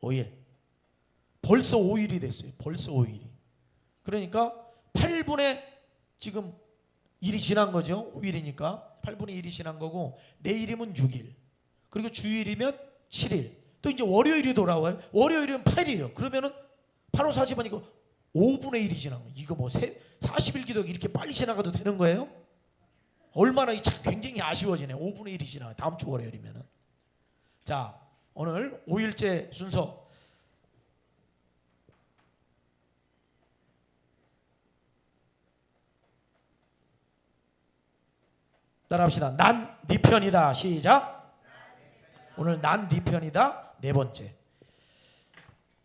5일. 벌써 5일이 됐어요. 벌써 5일이. 그러니까 8분의 지금 일이 지난 거죠. 5일이니까 8분의 1이 지난 거고, 내일이면 6일, 그리고 주일이면 7일, 또 이제 월요일이 돌아와요. 월요일이면 8일이요. 그러면은 8호 40원이고 5분의 1이 지난 거예요. 이거 뭐 40일 기도가 이렇게 빨리 지나가도 되는 거예요? 얼마나 참 굉장히 아쉬워지네. 5분의 1이 지나가요. 다음 주 월요일이면은. 자, 오늘 5일째 순서. 따라합시다. 난 네 편이다. 시작. 오늘 난 네 편이다. 네 번째.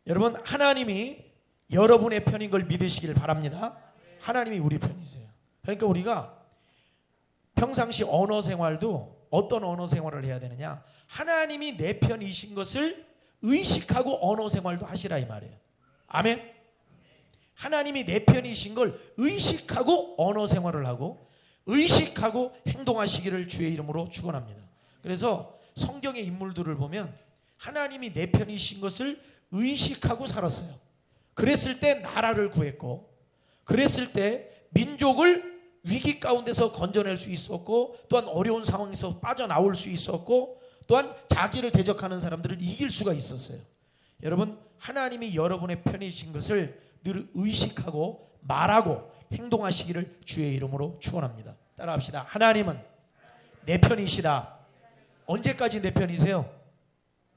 여러분, 하나님이 여러분의 편인 걸 믿으시길 바랍니다. 하나님이 우리 편이세요. 그러니까 우리가 평상시 언어 생활도 어떤 언어 생활을 해야 되느냐, 하나님이 내 편이신 것을 의식하고 언어 생활도 하시라 이 말이에요. 아멘. 하나님이 내 편이신 걸 의식하고 언어 생활을 하고 의식하고 행동하시기를 주의 이름으로 축원합니다. 그래서 성경의 인물들을 보면 하나님이 내 편이신 것을 의식하고 살았어요. 그랬을 때 나라를 구했고, 그랬을 때 민족을 위기 가운데서 건져낼 수 있었고, 또한 어려운 상황에서 빠져나올 수 있었고, 또한 자기를 대적하는 사람들을 이길 수가 있었어요. 여러분, 하나님이 여러분의 편이신 것을 늘 의식하고 말하고 행동하시기를 주의 이름으로 축원합니다. 따라합시다. 하나님은 내 편이시다. 언제까지 내 편이세요?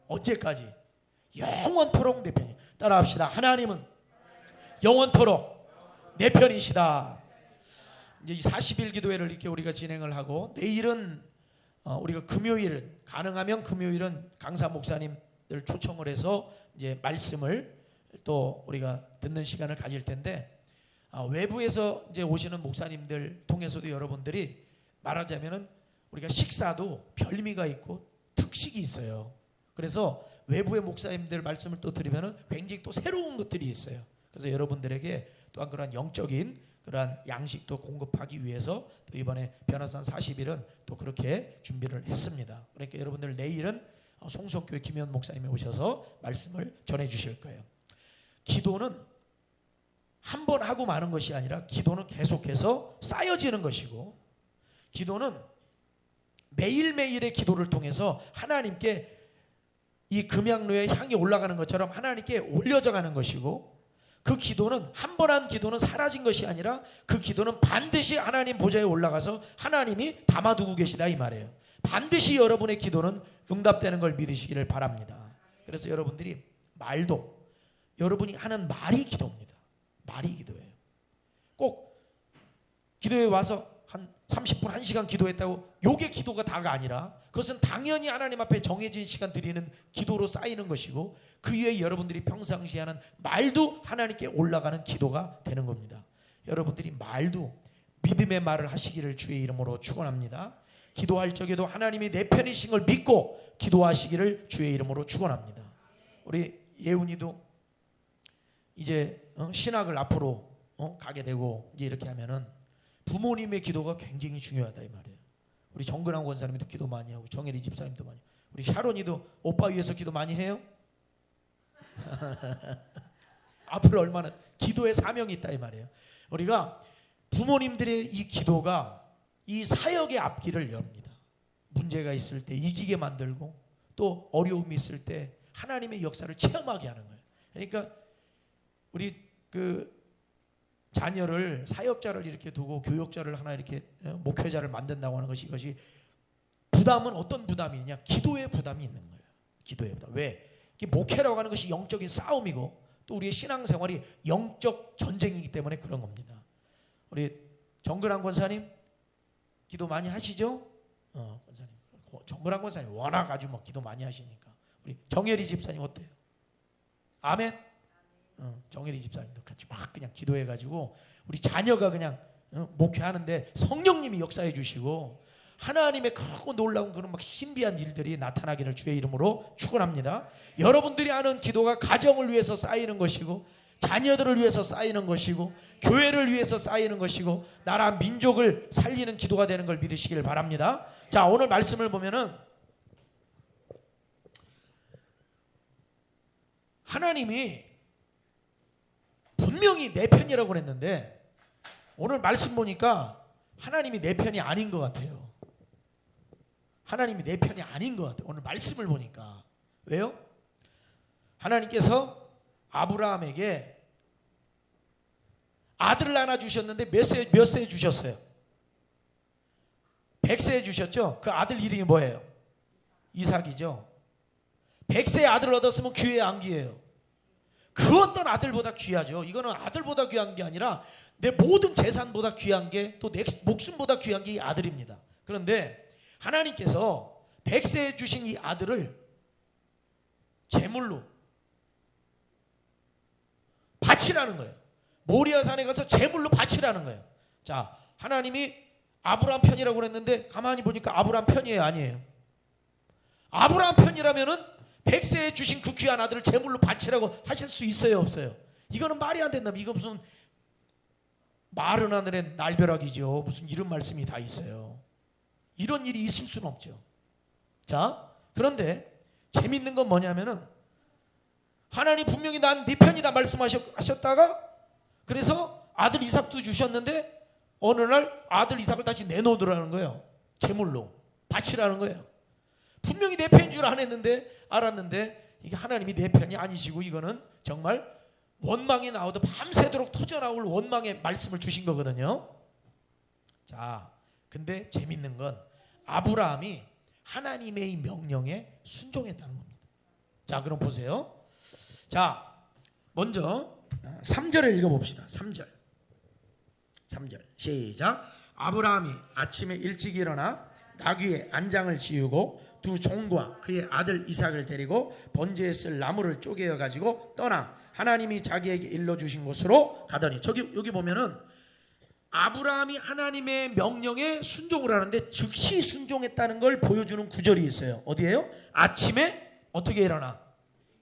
언제까지? 영원토록 내 편이. 따라합시다. 하나님은 영원토록 내 편이시다. 이제 40일 기도회를 이렇게 우리가 진행을 하고, 내일은 우리가 금요일은, 가능하면 금요일은 강사 목사님들 초청을 해서 이제 말씀을 또 우리가 듣는 시간을 가질 텐데, 외부에서 이제 오시는 목사님들 통해서도 여러분들이 말하자면은 우리가 식사도 별미가 있고 특식이 있어요. 그래서 외부의 목사님들 말씀을 또 들으면은 굉장히 또 새로운 것들이 있어요. 그래서 여러분들에게 또한 그러한 영적인 그러한 양식도 공급하기 위해서 또 이번에 변화산 40일은 또 그렇게 준비를 했습니다. 그러니까 여러분들 내일은 송석교회 김현 목사님이 오셔서 말씀을 전해 주실 거예요. 기도는 한 번 하고 마는 것이 아니라 기도는 계속해서 쌓여지는 것이고, 기도는 매일매일의 기도를 통해서 하나님께 이 금양로에 향이 올라가는 것처럼 하나님께 올려져 가는 것이고, 그 기도는 한 번 한 기도는 사라진 것이 아니라 그 기도는 반드시 하나님 보좌에 올라가서 하나님이 담아두고 계시다 이 말이에요. 반드시 여러분의 기도는 응답되는 걸 믿으시기를 바랍니다. 그래서 여러분들이 말도, 여러분이 하는 말이 기도입니다. 말이 기도예요. 꼭 기도에 와서 한 30분 1시간 기도했다고 요게 기도가 다가 아니라, 그것은 당연히 하나님 앞에 정해진 시간 드리는 기도로 쌓이는 것이고, 그 이후에 여러분들이 평상시에 하는 말도 하나님께 올라가는 기도가 되는 겁니다. 여러분들이 말도 믿음의 말을 하시기를 주의 이름으로 축원합니다. 기도할 적에도 하나님이 내 편이신 걸 믿고 기도하시기를 주의 이름으로 축원합니다. 우리 예훈이도 이제 신학을 앞으로 가게 되고 이제 이렇게 하면은 부모님의 기도가 굉장히 중요하다 이 말이에요. 우리 정근환 권사님도 기도 많이 하고, 정혜리 집사님도 많이 하고, 우리 샤론이도 오빠 위해서 기도 많이 해요? 앞으로 얼마나 기도의 사명이 있다 이 말이에요. 우리가 부모님들의 이 기도가 이 사역의 앞길을 엽니다. 문제가 있을 때 이기게 만들고, 또 어려움이 있을 때 하나님의 역사를 체험하게 하는 거예요. 그러니까 우리 그 자녀를, 사역자를 이렇게 두고 교역자를 하나 이렇게 목회자를 만든다고 하는 것이, 이것이 부담은 어떤 부담이 있냐? 기도의 부담이 있는 거예요. 기도의 부담. 왜? 목회라고 하는 것이 영적인 싸움이고, 또 우리의 신앙생활이 영적 전쟁이기 때문에 그런 겁니다. 우리 정근환 권사님 기도 많이 하시죠? 권사님, 정근환 권사님 워낙 아주 막 기도 많이 하시니까. 우리 정혜리 집사님 어때요? 아멘. 정혜리 집사님도 같이 막 그냥 기도해가지고 우리 자녀가 그냥 목회하는데 성령님이 역사해 주시고 하나님의 크고 놀라운 그런 막 신비한 일들이 나타나기를 주의 이름으로 축원합니다. 여러분들이 하는 기도가 가정을 위해서 쌓이는 것이고, 자녀들을 위해서 쌓이는 것이고, 교회를 위해서 쌓이는 것이고, 나라 민족을 살리는 기도가 되는 걸 믿으시길 바랍니다. 자, 오늘 말씀을 보면은 하나님이 분명히 내 편이라고 그랬는데 오늘 말씀 보니까 하나님이 내 편이 아닌 것 같아요. 하나님이 내 편이 아닌 것 같아요. 오늘 말씀을 보니까. 왜요? 하나님께서 아브라함에게 아들을 하나 주셨는데 몇 세에 주셨어요? 100세에 주셨죠? 그 아들 이름이 뭐예요? 이삭이죠. 100세의 아들을 얻었으면 귀해요, 안 귀해요? 그 어떤 아들보다 귀하죠. 이거는 아들보다 귀한 게 아니라 내 모든 재산보다 귀한 게, 또 내 목숨보다 귀한 게 이 아들입니다. 그런데 하나님께서 100세에 주신 이 아들을 제물로 바치라는 거예요. 모리아산에 가서 제물로 바치라는 거예요. 자, 하나님이 아브라함 편이라고 그랬는데 가만히 보니까 아브라함 편이에요, 아니에요? 아브라함 편이라면은 100세에 주신 그 귀한 아들을 제물로 바치라고 하실 수 있어요, 없어요? 이거는 말이 안 된다. 이거 무슨 마른 하늘의 날벼락이죠. 무슨 이런 말씀이 다 있어요. 이런 일이 있을 수는 없죠. 자, 그런데 재밌는 건 뭐냐면은 하나님 분명히 난 네 편이다 말씀하셨다가 그래서 아들 이삭도 주셨는데 어느 날 아들 이삭을 다시 내놓으라는 거예요. 제물로 바치라는 거예요. 분명히 내 편인 줄 알았는데 이게 하나님이 내 편이 아니시고 이거는 정말 원망이 나오도 밤새도록 터져나올 원망의 말씀을 주신 거거든요. 자, 근데 재밌는 건 아브라함이 하나님의 명령에 순종했다는 겁니다. 자, 그럼 보세요. 자, 먼저 3절을 읽어봅시다. 3절 시작. 아브라함이 아침에 일찍 일어나 나귀의 안장을 씌우고 두 종과 그의 아들 이삭을 데리고 번제에 쓸 나무를 쪼개어 가지고 떠나 하나님이 자기에게 일러주신 곳으로 가더니, 여기 보면은 아브라함이 하나님의 명령에 순종을 하는데 즉시 순종했다는 걸 보여주는 구절이 있어요. 어디예요? 아침에 어떻게 일어나?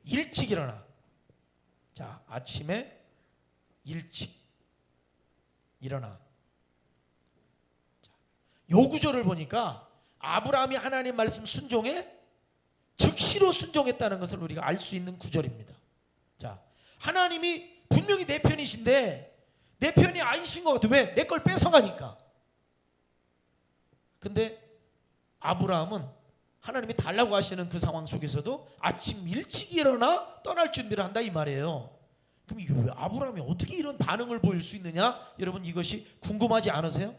일찍 일어나. 자, 아침에 일찍 일어나. 자, 요 구절을 보니까 아브라함이 하나님 말씀 순종에 즉시로 순종했다는 것을 우리가 알 수 있는 구절입니다. 자, 하나님이 분명히 내 편이신데 내 편이 아니신 것 같아. 왜? 내 걸 뺏어가니까. 근데 아브라함은 하나님이 달라고 하시는 그 상황 속에서도 아침 일찍 일어나 떠날 준비를 한다 이 말이에요. 그럼 이게 왜 아브라함이 어떻게 이런 반응을 보일 수 있느냐? 여러분 이것이 궁금하지 않으세요?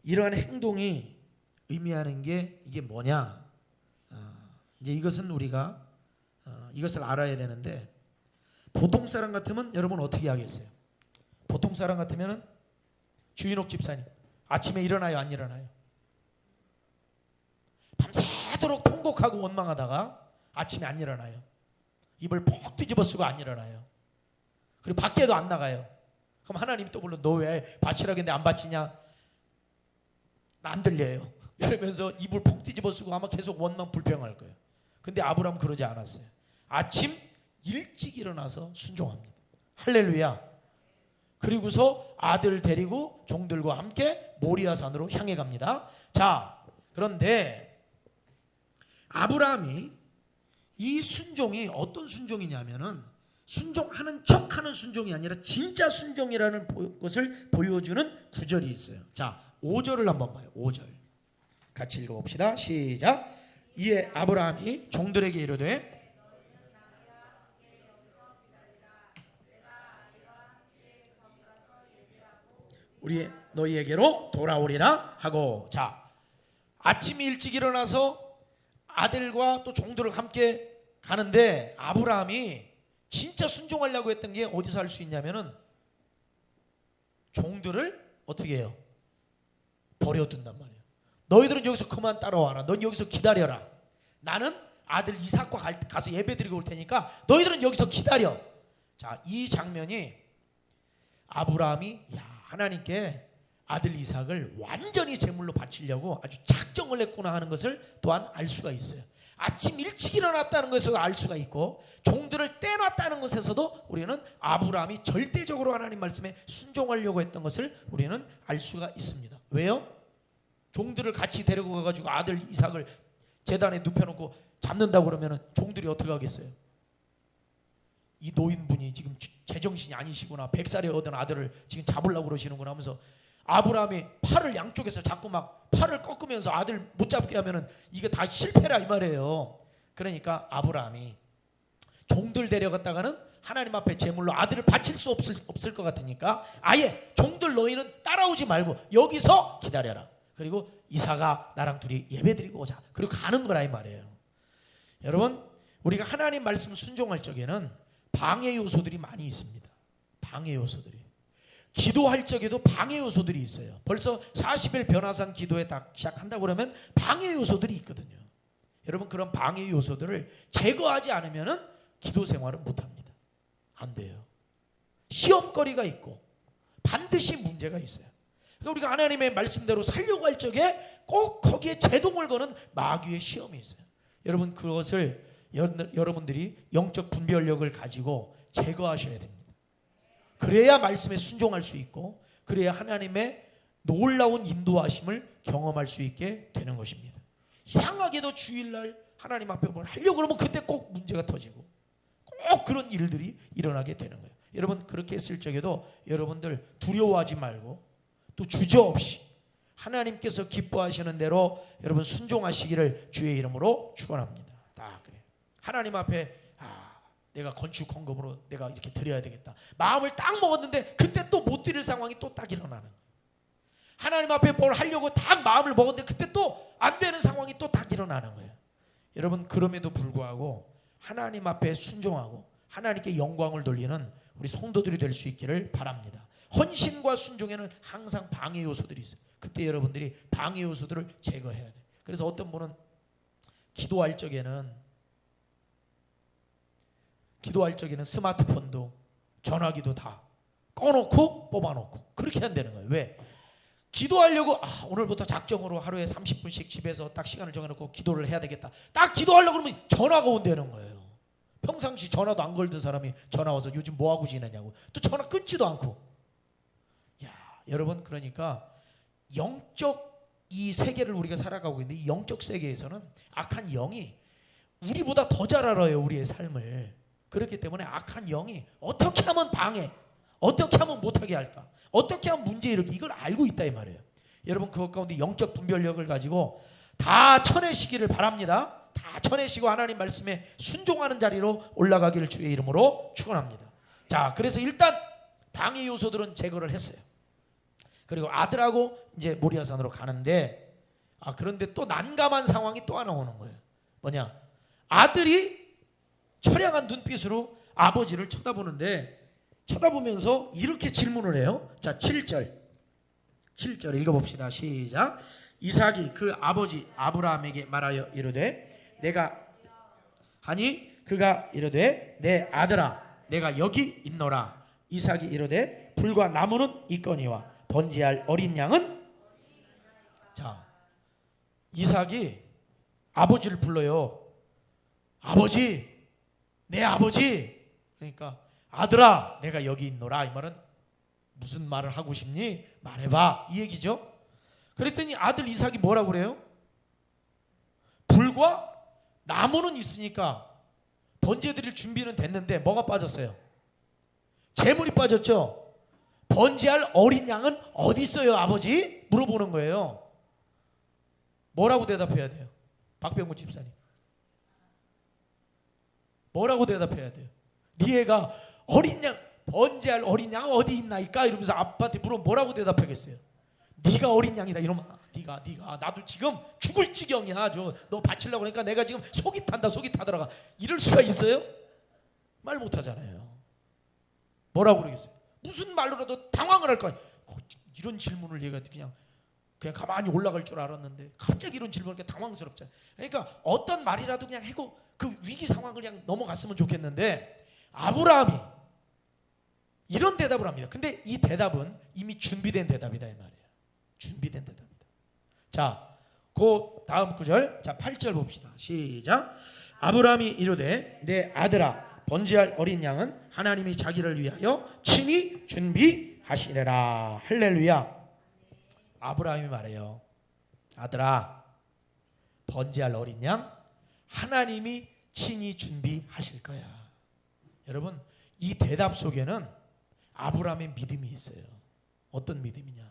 이러한 행동이 의미하는 게 이게 뭐냐? 이제 이것은 우리가 이것을 알아야 되는데, 보통 사람 같으면 여러분 어떻게 하겠어요? 보통 사람 같으면은 주인옥 집사님 아침에 일어나요, 안 일어나요? 밤새도록 통곡하고 원망하다가 아침에 안 일어나요. 입을 푹 뒤집어 쓰고 안 일어나요. 그리고 밖에도 안 나가요. 그럼 하나님이 또 불러, 너 왜 바치라겠는데 안 바치냐? 나 안 들려요. 이러면서 입을 푹 뒤집어 쓰고 아마 계속 원망 불평할 거예요. 근데 아브라함 그러지 않았어요. 아침 일찍 일어나서 순종합니다. 할렐루야. 그리고서 아들 데리고 종들과 함께 모리아산으로 향해 갑니다. 자, 그런데 아브라함이 이 순종이 어떤 순종이냐면은 순종하는 척하는 순종이 아니라 진짜 순종이라는 것을 보여주는 구절이 있어요. 자, 5절을 한번 봐요. 5절 같이 읽어봅시다. 시작. 이에 아브라함이 종들에게 이르되 우리 너희에게로 돌아오리라 하고. 자, 아침 일찍 일어나서 아들과 또 종들을 함께 가는데 아브라함이 진짜 순종하려고 했던 게 어디서 할 수 있냐면은 종들을 어떻게 해요? 버려둔단 말이에요. 너희들은 여기서 그만 따라와라. 넌 여기서 기다려라. 나는 아들 이삭과 가서 예배드리고 올 테니까 너희들은 여기서 기다려. 자, 이 장면이 아브라함이 하나님께 아들 이삭을 완전히 제물로 바치려고 아주 작정을 했구나 하는 것을 또한 알 수가 있어요. 아침 일찍 일어났다는 것에서 알 수가 있고 종들을 떼놨다는 것에서도 우리는 아브라함이 절대적으로 하나님 말씀에 순종하려고 했던 것을 우리는 알 수가 있습니다. 왜요? 종들을 같이 데리고 가가지고 아들 이삭을 제단에 눕혀놓고 잡는다고 그러면은 종들이 어떻게 하겠어요? 이 노인분이 지금 제정신이 아니시구나, 100살에 얻은 아들을 지금 잡으려고 그러시는구나 하면서 아브라함이 팔을 양쪽에서 자꾸 막 팔을 꺾으면서 아들 못 잡게 하면은 이게 다 실패라 이 말이에요. 그러니까 아브라함이 종들 데려갔다가는 하나님 앞에 제물로 아들을 바칠 수 없을 것 같으니까 아예 종들 너희는 따라오지 말고 여기서 기다려라. 그리고 이삭아 나랑 둘이 예배드리고 오자. 그리고 가는 거라 이 말이에요. 여러분, 우리가 하나님 말씀 순종할 적에는 방해 요소들이 많이 있습니다. 방해 요소들이. 기도할 적에도 방해 요소들이 있어요. 벌써 40일 변화산 기도에 딱 시작한다고 그러면 방해 요소들이 있거든요. 여러분, 그런 방해 요소들을 제거하지 않으면 기도 생활은 못합니다. 안 돼요. 시험거리가 있고 반드시 문제가 있어요. 그러니까 우리가 하나님의 말씀대로 살려고 할 적에 꼭 거기에 제동을 거는 마귀의 시험이 있어요. 여러분, 그것을 여러분들이 영적 분별력을 가지고 제거하셔야 됩니다. 그래야 말씀에 순종할 수 있고 그래야 하나님의 놀라운 인도하심을 경험할 수 있게 되는 것입니다. 이상하게도 주일날 하나님 앞에 뭘 하려고 그러면 그때 꼭 문제가 터지고 꼭 그런 일들이 일어나게 되는 거예요. 여러분, 그렇게 했을 적에도 여러분들 두려워하지 말고 또 주저없이 하나님께서 기뻐하시는 대로 여러분 순종하시기를 주의 이름으로 축원합니다. 딱 그래요. 하나님 앞에 내가 건축 헌금으로 내가 이렇게 드려야 되겠다. 마음을 딱 먹었는데 그때 또 못 드릴 상황이 또 딱 일어나는 거예요. 하나님 앞에 뭘 하려고 딱 마음을 먹었는데 그때 또 안 되는 상황이 또 딱 일어나는 거예요. 여러분, 그럼에도 불구하고 하나님 앞에 순종하고 하나님께 영광을 돌리는 우리 성도들이 될 수 있기를 바랍니다. 헌신과 순종에는 항상 방해 요소들이 있어요. 그때 여러분들이 방해 요소들을 제거해야 돼요. 그래서 어떤 분은 기도할 적에는 스마트폰도 전화기도 다 꺼놓고 뽑아놓고 그렇게 한다는 거예요. 왜? 기도하려고 오늘부터 작정으로 하루에 30분씩 집에서 딱 시간을 정해놓고 기도를 해야 되겠다. 딱 기도하려고 그러면 전화가 온다는 거예요. 평상시 전화도 안 걸던 사람이 전화 와서 요즘 뭐하고 지내냐고 또 전화 끊지도 않고. 여러분, 그러니까 영적 이 세계를 우리가 살아가고 있는데 이 영적 세계에서는 악한 영이 우리보다 더 잘 알아요. 우리의 삶을. 그렇기 때문에 악한 영이 어떻게 하면 방해, 어떻게 하면 못하게 할까, 어떻게 하면 문제 일으키기, 이걸 알고 있다 이 말이에요. 여러분, 그것 가운데 영적 분별력을 가지고 다 쳐내시기를 바랍니다. 다 쳐내시고 하나님 말씀에 순종하는 자리로 올라가기를 주의 이름으로 축원합니다. 자, 그래서 일단 방해 요소들은 제거를 했어요. 그리고 아들하고 이제 모리아산으로 가는데 그런데 또 난감한 상황이 또 하나 오는 거예요. 뭐냐? 아들이 처량한 눈빛으로 아버지를 쳐다보면서 이렇게 질문을 해요. 자, 7절 읽어봅시다. 시작. 이삭이 그 아버지 아브라함에게 말하여 이르되 그가 이르되 내 아들아 내가 여기 있노라. 이삭이 이르되 불과 나무는 있거니와 번제할 어린 양은. 자, 이삭이 아버지를 불러요. 아버지, 내 아버지. 그러니까 아들아 내가 여기 있노라. 이 말은 무슨 말을 하고 싶니? 말해봐, 이 얘기죠. 그랬더니 아들 이삭이 뭐라고 그래요? 불과 나무는 있으니까 번제 드릴 준비는 됐는데 뭐가 빠졌어요? 재물이 빠졌죠. 번제할 어린 양은 어디 있어요 아버지? 물어보는 거예요. 뭐라고 대답해야 돼요? 박병구 집사님, 뭐라고 대답해야 돼요? 네 애가 어린 양, 번제할 어린 양 어디 있나이까? 이러면서 아빠한테 물어보면 뭐라고 대답하겠어요? 네가 어린 양이다 이러면 네가 나도 지금 죽을 지경이야. 너 바치려고 그러니까 내가 지금 속이 타더라가. 이럴 수가 있어요? 말 못하잖아요. 뭐라고 그러겠어요? 무슨 말로라도 당황을 할 거 아니에요. 이런 질문을 얘가 그냥 가만히 올라갈 줄 알았는데 갑자기 이런 질문을 이렇게 당황스럽잖아요. 그러니까 어떤 말이라도 그냥 하고 그 위기 상황을 그냥 넘어갔으면 좋겠는데 아브라함이 이런 대답을 합니다. 근데 이 대답은 이미 준비된 대답이다 이 말이에요. 준비된 대답이다. 자, 그 다음 구절, 자 8절 봅시다. 시작. 아브라함이 이르되 내 아들아 번제할 어린 양은 하나님이 자기를 위하여 친히 준비하시리라. 할렐루야. 아브라함이 말해요. 아들아, 번제할 어린 양 하나님이 친히 준비하실 거야. 여러분, 이 대답 속에는 아브라함의 믿음이 있어요. 어떤 믿음이냐?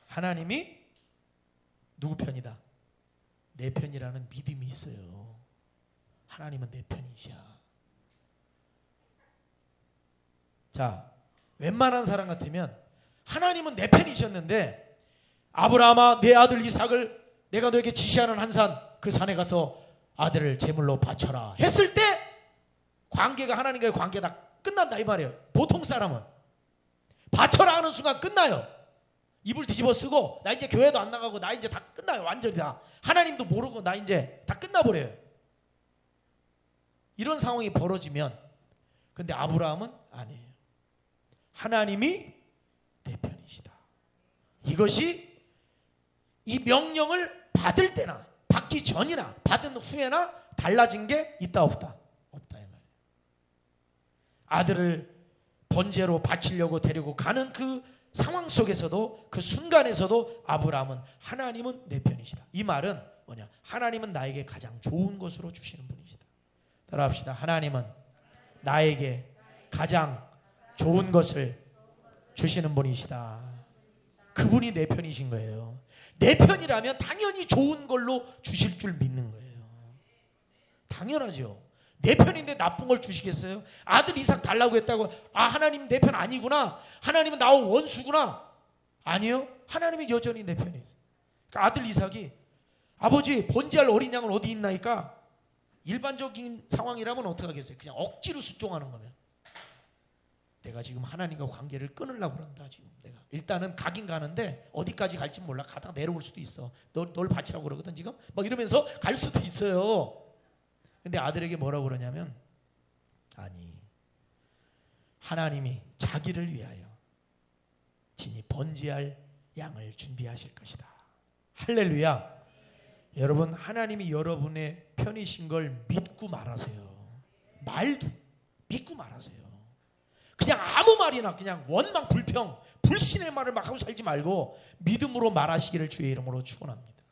하나님이 누구 편이다? 내 편이라는 믿음이 있어요. 하나님은 내 편이시야. 자, 웬만한 사람 같으면 하나님은 내 편이셨는데, 아브라함아, 내 아들 이삭을 내가 너에게 지시하는 한 산, 그 산에 가서 아들을 제물로 바쳐라 했을 때 관계가, 하나님과의 관계가 다 끝난다 이 말이에요. 보통 사람은 바쳐라 하는 순간 끝나요. 이불 뒤집어 쓰고 나 이제 교회도 안 나가고 나 이제 다 끝나요. 완전히 다. 하나님도 모르고 나 이제 다 끝나버려요. 이런 상황이 벌어지면, 근데 아브라함은 아니에요. 하나님이 내 편이시다. 이것이 이 명령을 받을 때나 받기 전이나 받은 후에나 달라진 게 있다 없다? 없다 이 말이에요. 아들을 번제로 바치려고 데리고 가는 그 상황 속에서도, 그 순간에서도 아브라함은 하나님은 내 편이시다. 이 말은 뭐냐? 하나님은 나에게 가장 좋은 것으로 주시는 분이시다. 따라합시다. 하나님은 나에게 가장 좋은 것을 주시는 분이시다. 그분이 내 편이신 거예요. 내 편이라면 당연히 좋은 걸로 주실 줄 믿는 거예요. 당연하죠. 내 편인데 나쁜 걸 주시겠어요? 아들 이삭 달라고 했다고 아, 하나님 내 편 아니구나, 하나님은 나와 원수구나. 아니요, 하나님이 여전히 내 편이에요. 그러니까 아들 이삭이 아버지 번제할 어린 양은 어디 있나이까? 일반적인 상황이라면 어떻게 하겠어요? 그냥 억지로 순종하는 거면, 내가 지금 하나님과 관계를 끊으려고 그런다. 지금 내가 일단은 가긴 가는데 어디까지 갈지 몰라. 가다가 내려올 수도 있어. 널 바치라고 그러거든 지금. 막 이러면서 갈 수도 있어요. 근데 아들에게 뭐라고 그러냐면, 아니, 하나님이 자기를 위하여 친히 번제할 양을 준비하실 것이다. 할렐루야. 여러분, 하나님이 여러분의 편이신 걸 믿고 말하세요. 말도 믿고 말하세요. 그냥 아무 말이나 그냥 원망 불평 불신의 말을 막 하고 살지 말고 믿음으로 말하시기를 주의 이름으로 축원합니다.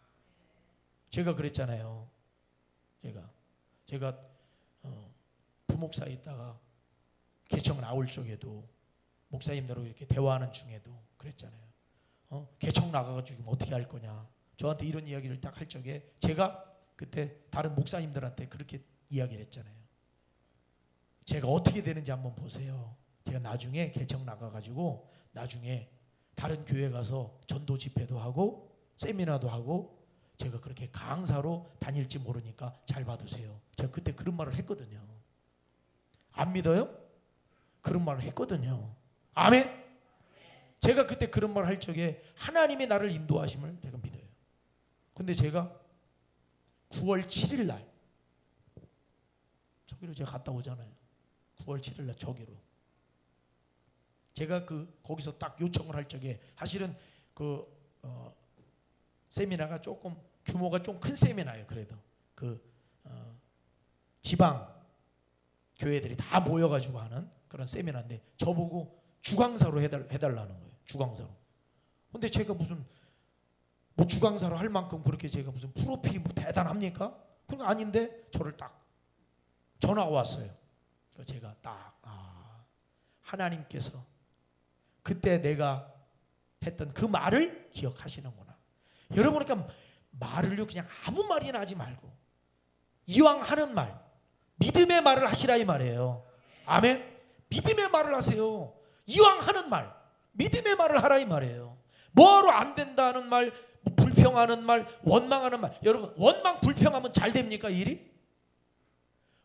제가 그랬잖아요. 제가 부목사에 있다가 개청 나올 쪽에도 목사님들하고 이렇게 대화하는 중에도 그랬잖아요. 개청 나가가지고 어떻게 할 거냐, 저한테 이런 이야기를 딱 할 적에 제가 그때 다른 목사님들한테 그렇게 이야기를 했잖아요. 제가 어떻게 되는지 한번 보세요. 제가 나중에 개청 나가가지고 나중에 다른 교회 가서 전도 집회도 하고 세미나도 하고 제가 그렇게 강사로 다닐지 모르니까 잘 봐두세요. 제가 그때 그런 말을 했거든요. 안 믿어요? 그런 말을 했거든요. 아멘? 제가 그때 그런 말을 할 적에 하나님이 나를 인도하심을 제가 믿어요. 근데 제가 9월 7일 날 저기로 제가 갔다 오잖아요. 9월 7일 날 저기로 제가 거기서 딱 요청을 할 적에, 사실은 세미나가 조금 규모가 좀 큰 세미나예요. 그래도 지방 교회들이 다 모여가지고 하는 그런 세미나인데 저보고 주강사로 해달라는 거예요. 주강사로. 근데 제가 무슨 뭐 주강사로 할 만큼 그렇게 제가 무슨 프로필이 뭐 대단합니까? 그런 거 아닌데 저를 딱 전화가 왔어요. 그래서 제가 딱 하나님께서 그때 내가 했던 그 말을 기억하시는구나. 여러분, 그러니까 말을요 그냥 아무 말이나 하지 말고 이왕 하는 말, 믿음의 말을 하시라 이 말이에요. 아멘. 믿음의 말을 하세요. 이왕 하는 말, 믿음의 말을 하라 이 말이에요. 뭐하러 안 된다는 말, 불평하는 말, 원망하는 말. 여러분, 원망 불평하면 잘 됩니까 일이?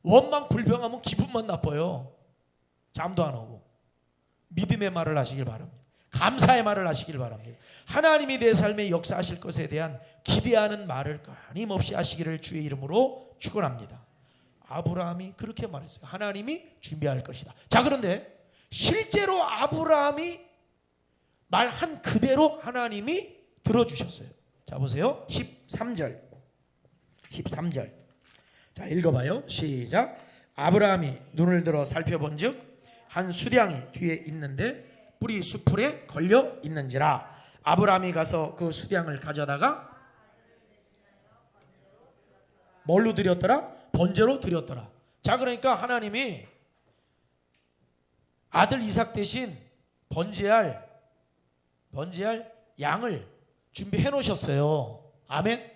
원망 불평하면 기분만 나빠요. 잠도 안 오고. 믿음의 말을 하시길 바랍니다. 감사의 말을 하시길 바랍니다. 하나님이 내 삶에 역사하실 것에 대한 기대하는 말을 끊임없이 하시기를 주의 이름으로 축원합니다. 아브라함이 그렇게 말했어요. 하나님이 준비할 것이다. 자, 그런데 실제로 아브라함이 말한 그대로 하나님이 들어주셨어요. 자, 보세요. 13절. 자, 읽어봐요. 시작. 아브라함이 눈을 들어 살펴본즉 한 수량이 뒤에 있는데 뿔이 수풀에 걸려 있는지라. 아브라함이 가서 그 수량을 가져다가 뭘로 드렸더라? 번제로 드렸더라. 자, 그러니까 하나님이 아들 이삭 대신 번제할 양을 준비해 놓으셨어요. 아멘.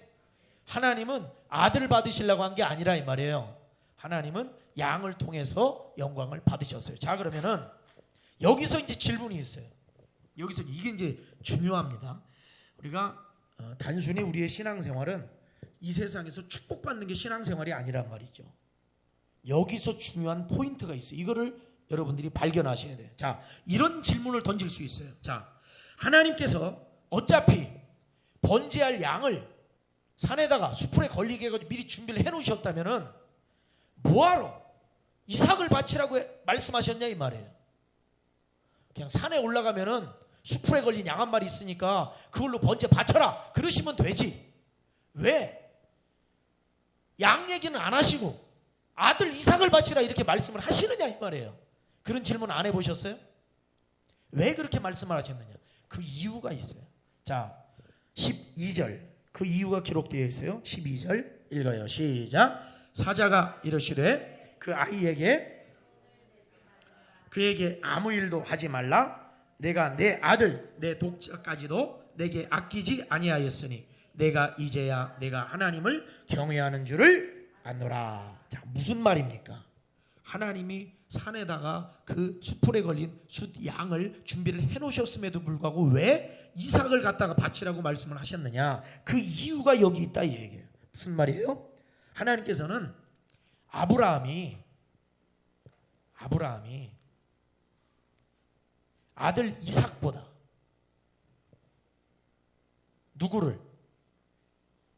하나님은 아들 받으시려고 한 게 아니라 이 말이에요. 하나님은 양을 통해서 영광을 받으셨어요. 자, 그러면은 여기서 이제 질문이 있어요. 여기서 이게 이제 중요합니다. 우리가 단순히 우리의 신앙생활은 이 세상에서 축복받는 게 신앙생활이 아니란 말이죠. 여기서 중요한 포인트가 있어요. 이거를 여러분들이 발견하셔야 돼요. 자, 이런 질문을 던질 수 있어요. 자, 하나님께서 어차피 번제할 양을 산에다가 수풀에 걸리게 해가지고 미리 준비를 해놓으셨다면은 뭐하러 이삭을 바치라고 말씀하셨냐 이 말이에요. 그냥 산에 올라가면은 수풀에 걸린 양 한 마리 있으니까 그걸로 번제 바쳐라 그러시면 되지. 왜 양 얘기는 안 하시고 아들 이삭을 바치라 이렇게 말씀을 하시느냐 이 말이에요. 그런 질문 안 해보셨어요? 왜 그렇게 말씀을 하셨느냐? 그 이유가 있어요. 자, 12절 그 이유가 기록되어 있어요. 12절 읽어요. 시작. 사자가 이르시되 그에게 아무 일도 하지 말라. 내가 내 아들 내 독자까지도 내게 아끼지 아니하였으니 내가 이제야 내가 하나님을 경외하는 줄을 안노라. 자, 무슨 말입니까? 하나님이 산에다가 그 수풀에 걸린 양을 준비를 해놓으셨음에도 불구하고 왜 이삭을 갖다가 바치라고 말씀을 하셨느냐? 그 이유가 여기 있다 이 얘기예요. 무슨 말이에요? 하나님께서는 아브라함이 아들 이삭보다 누구를?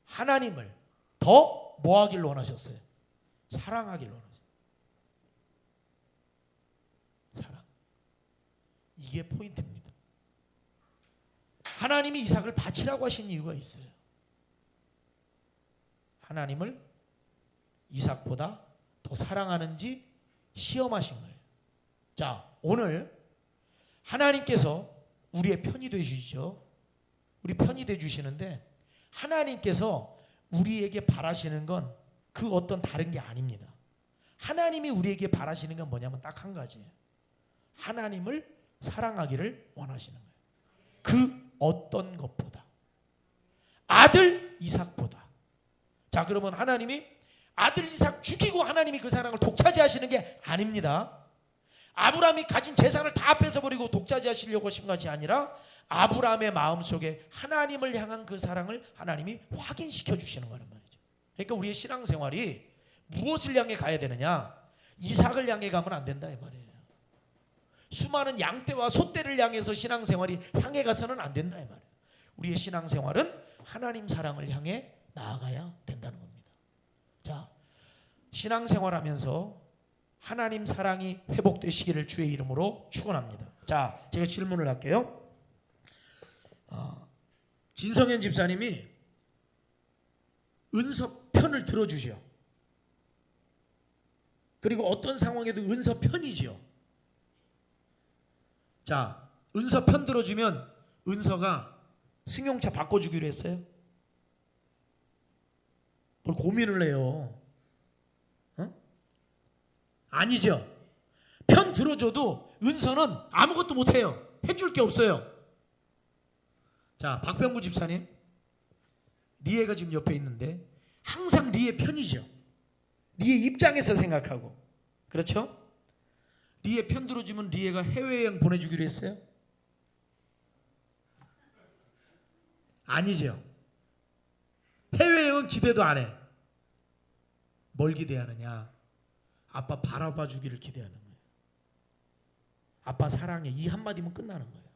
하나님을 더 뭐하길 원하셨어요? 사랑하길 원하셨어요. 사랑. 이게 포인트입니다. 하나님이 이삭을 바치라고 하신 이유가 있어요. 하나님을 이삭보다 더 사랑하는지 시험하신 거예요. 자, 오늘 하나님께서 우리의 편이 되주시죠. 우리 편이 되주시는데 하나님께서 우리에게 바라시는 건 그 어떤 다른 게 아닙니다. 하나님이 우리에게 바라시는 건 뭐냐면 딱 한 가지예요. 하나님을 사랑하기를 원하시는 거예요. 그 어떤 것보다. 아들 이삭보다. 자, 그러면 하나님이 아들 이삭 죽이고 하나님이 그 사랑을 독차지하시는 게 아닙니다. 아브라함이 가진 재산을 다 뺏어버리고 독차지하시려고 하신 것이 아니라 아브라함의 마음속에 하나님을 향한 그 사랑을 하나님이 확인시켜 주시는 거란 말이죠. 그러니까 우리의 신앙생활이 무엇을 향해 가야 되느냐? 이삭을 향해 가면 안 된다 이 말이에요. 수많은 양떼와 소떼를 향해서 신앙생활이 향해 가서는 안 된다 이 말이에요. 우리의 신앙생활은 하나님 사랑을 향해 나아가야 된다는 겁니다. 자, 신앙생활하면서 하나님 사랑이 회복되시기를 주의 이름으로 축원합니다. 자, 제가 질문을 할게요. 진성현 집사님이 은서 편을 들어주시오. 그리고 어떤 상황에도 은서 편이지요. 자, 은서 편 들어주면 은서가 승용차 바꿔주기로 했어요? 뭘 고민을 해요? 아니죠. 편 들어줘도 은서는 아무것도 못해요. 해줄 게 없어요. 자, 박병구 집사님, 리에가 지금 옆에 있는데 항상 리에 편이죠. 리에 입장에서 생각하고. 그렇죠? 리에 편 들어주면 리에가 해외여행 보내주기로 했어요? 아니죠. 해외여행은 기대도 안 해. 뭘 기대하느냐? 아빠 바라봐 주기를 기대하는 거예요. 아빠 사랑해. 이 한마디면 끝나는 거예요.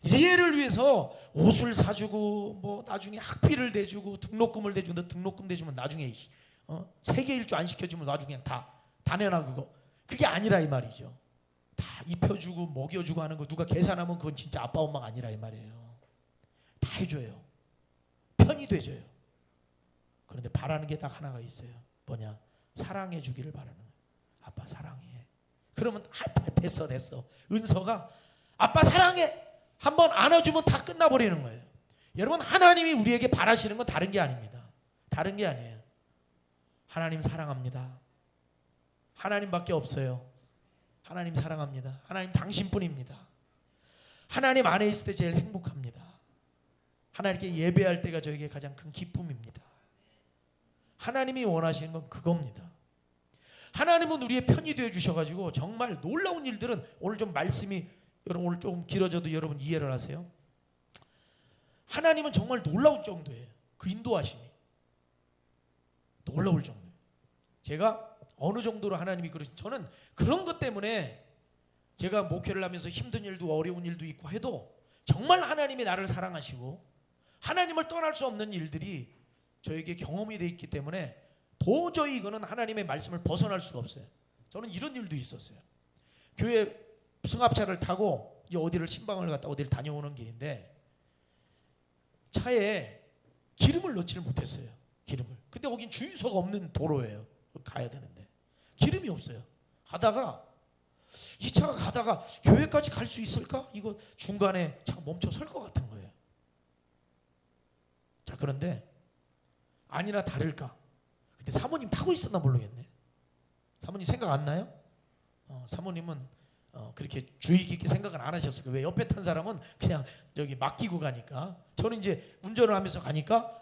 리에를 위해서 옷을 사주고 뭐 나중에 학비를 대주고 등록금을 대주고 너 등록금 대주면 나중에 세계 일주 안 시켜주면 나중에 다 내놔 그거. 그게 아니라 이 말이죠. 다 입혀주고 먹여주고 하는 거 누가 계산하면 그건 진짜 아빠 엄마가 아니라 이 말이에요. 다 해줘요. 편이 돼줘요. 그런데 바라는 게 딱 하나가 있어요. 뭐냐? 사랑해 주기를 바라는 거예요. 아빠 사랑해. 그러면 됐어. 은서가 아빠 사랑해 한번 안아주면 다 끝나버리는 거예요. 여러분, 하나님이 우리에게 바라시는 건 다른 게 아닙니다. 다른 게 아니에요. 하나님 사랑합니다. 하나님밖에 없어요. 하나님 사랑합니다. 하나님 당신뿐입니다. 하나님 안에 있을 때 제일 행복합니다. 하나님께 예배할 때가 저에게 가장 큰 기쁨입니다. 하나님이 원하시는 건 그겁니다. 하나님은 우리의 편이 되어 주셔가지고 정말 놀라운 일들은, 오늘 좀 말씀이 여러분 오늘 조금 길어져도 여러분 이해를 하세요. 하나님은 정말 놀라울 정도예요. 그 인도하심이 놀라울 정도예요. 제가 어느 정도로 하나님이 그러신, 저는 그런 것 때문에 제가 목회를 하면서 힘든 일도 어려운 일도 있고 해도 정말 하나님이 나를 사랑하시고 하나님을 떠날 수 없는 일들이 저에게 경험이 되어 있기 때문에 도저히 이거는 하나님의 말씀을 벗어날 수가 없어요. 저는 이런 일도 있었어요. 교회 승합차를 타고 이제 어디를 신방을 갔다 어디를 다녀오는 길인데 차에 기름을 넣지를 못했어요. 기름을. 근데 거긴 주유소가 없는 도로예요. 가야 되는데 기름이 없어요. 가다가 이 차가 가다가 교회까지 갈 수 있을까? 이거 중간에 차가 멈춰 설 것 같은 거예요. 자, 그런데 아니나 다를까, 근데 사모님 타고 있었나 모르겠네. 사모님 생각 안 나요? 사모님은 그렇게 주의 깊게 생각을 안 하셨을 거예요. 왜? 옆에 탄 사람은 그냥 저기 맡기고 가니까. 저는 이제 운전을 하면서 가니까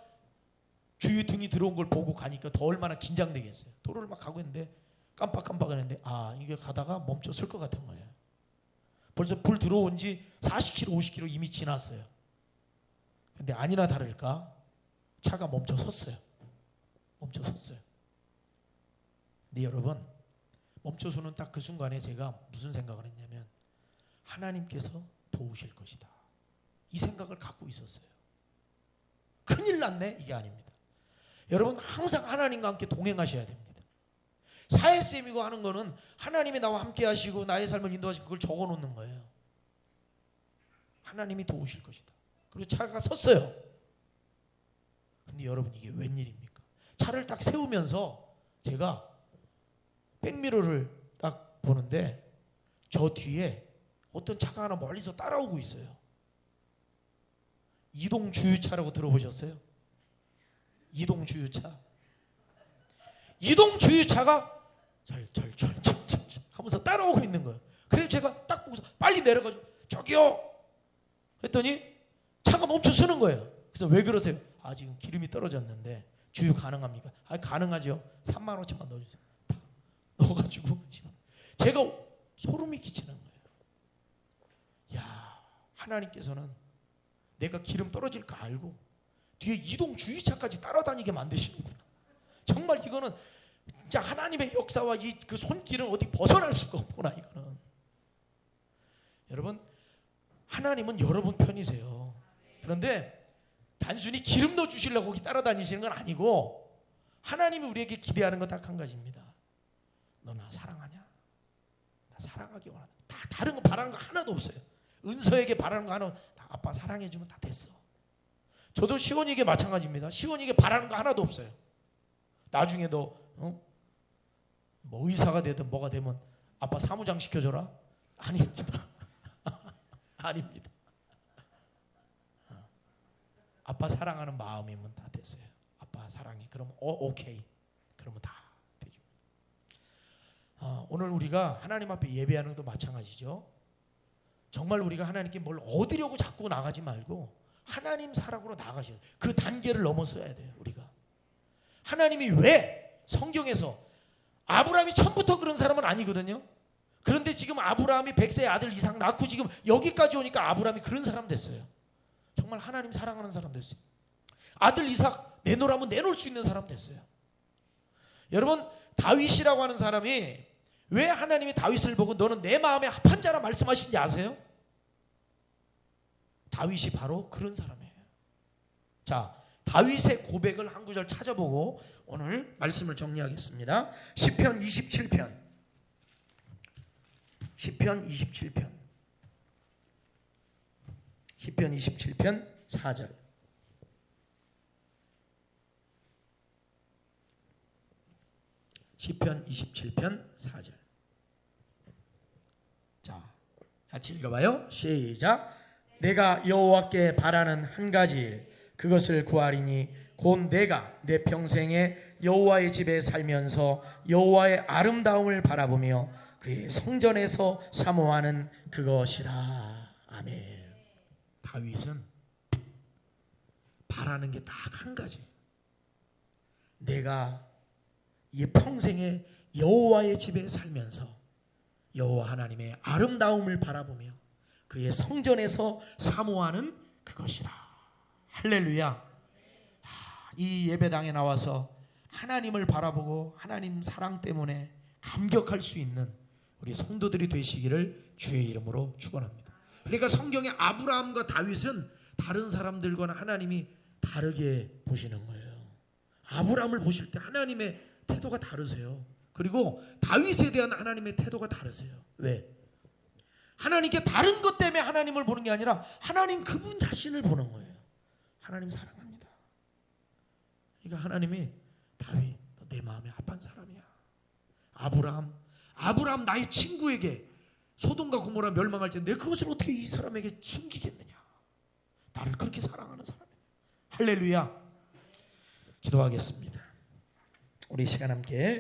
주위 등이 들어온 걸 보고 가니까 더 얼마나 긴장되겠어요. 도로를 막 가고 있는데 깜빡깜빡하는데 이게 가다가 멈춰 설 것 같은 거예요. 벌써 불 들어온 지 40km 50km 이미 지났어요. 근데 아니나 다를까 차가 멈춰 섰어요. 멈춰 섰어요. 근데 여러분, 멈춰 서는 딱 그 순간에 제가 무슨 생각을 했냐면, 하나님께서 도우실 것이다, 이 생각을 갖고 있었어요. 큰일 났네, 이게 아닙니다. 여러분, 항상 하나님과 함께 동행하셔야 됩니다. 사회쌤이고 하는 거는 하나님이 나와 함께 하시고 나의 삶을 인도하시고 그걸 적어놓는 거예요. 하나님이 도우실 것이다. 그리고 차가 섰어요. 근데 여러분, 이게 웬일입니까? 차를 딱 세우면서 제가 백미러를 딱 보는데 저 뒤에 어떤 차가 하나 멀리서 따라오고 있어요. 이동주유차라고 들어보셨어요? 이동주유차. 이동주유차가 철철철 하면서 따라오고 있는 거예요. 그래서 제가 딱 보고서 빨리 내려가지고 저기요 했더니 차가 멈춰 서는 거예요. 그래서 왜 그러세요? 지금 기름이 떨어졌는데 주유 가능합니까? 가능하죠. 3만 5천만 넣어주세요. 다 넣어가지고 제가 소름이 끼치는 거예요. 야, 하나님께서는 내가 기름 떨어질 거 알고 뒤에 이동 주유차까지 따라다니게 만드시는구나. 정말 이거는 진짜 하나님의 역사와 이 그 손길은 어디 벗어날 수가 없구나. 이거는 여러분, 하나님은 여러분 편이세요. 그런데 단순히 기름 넣어 주시려고 거기 따라다니시는 건 아니고, 하나님이 우리에게 기대하는 건 딱 한 가지입니다. 너 나 사랑하냐? 나 사랑하기 원한다. 다 다른 거 바라는 거 하나도 없어요. 은서에게 바라는 거 하나, 아빠 사랑해주면 다 됐어. 저도 시원이에게 마찬가지입니다. 시원이에게 바라는 거 하나도 없어요. 나중에 너 뭐 의사가 되든 뭐가 되면 아빠 사무장 시켜줘라? 아닙니다. 아닙니다. 아빠 사랑하는 마음이면 다 됐어요. 아빠 사랑해. 그럼 오케이. 그러면 다 되죠. 오늘 우리가 하나님 앞에 예배하는 것도 마찬가지죠. 정말 우리가 하나님께 뭘 얻으려고 자꾸 나가지 말고 하나님 사랑으로 나가셔야 돼요. 그 단계를 넘어서야 돼요. 우리가 하나님이 왜 성경에서 아브라함이 처음부터 그런 사람은 아니거든요. 그런데 지금 아브라함이 100세의 아들 이삭 낳고 지금 여기까지 오니까 아브라함이 그런 사람 됐어요. 정말 하나님 사랑하는 사람 됐어요. 아들 이삭 내놓으라면 내놓을 수 있는 사람 됐어요. 여러분, 다윗이라고 하는 사람이 왜 하나님이 다윗을 보고 너는 내 마음에 합한 자라 말씀하신지 아세요? 다윗이 바로 그런 사람이에요. 자, 다윗의 고백을 한 구절 찾아보고 오늘 말씀을 정리하겠습니다. 시편 27편 27편 4절. 시편 27편 4절. 자, 같이 읽어봐요. 시작. 내가 여호와께 바라는 한 가지 일, 그것을 구하리니 곧 내가 내 평생에 여호와의 집에 살면서 여호와의 아름다움을 바라보며 그의 성전에서 사모하는 그것이라. 아멘. 다윗은 바라는 게 딱 한 가지. 내가 이 평생에 여호와의 집에 살면서 여호와 하나님의 아름다움을 바라보며 그의 성전에서 사모하는 그것이라. 할렐루야. 이 예배당에 나와서 하나님을 바라보고 하나님 사랑 때문에 감격할 수 있는 우리 성도들이 되시기를 주의 이름으로 축원합니다. 그러니까 성경의 아브라함과 다윗은 다른 사람들과는 하나님이 다르게 보시는 거예요. 아브라함을 보실 때 하나님의 태도가 다르세요. 그리고 다윗에 대한 하나님의 태도가 다르세요. 왜? 하나님께 다른 것 때문에 하나님을 보는 게 아니라 하나님 그분 자신을 보는 거예요. 하나님 사랑합니다. 그러니까 하나님이 다윗, 너 내 마음에 합한 사람이야. 아브라함 나의 친구에게 소돔과 고모라 멸망할 때 내가 그것을 어떻게 이 사람에게 숨기겠느냐. 나를 그렇게 사랑하는 사람이야. 할렐루야. 기도하겠습니다. 우리 시간 함께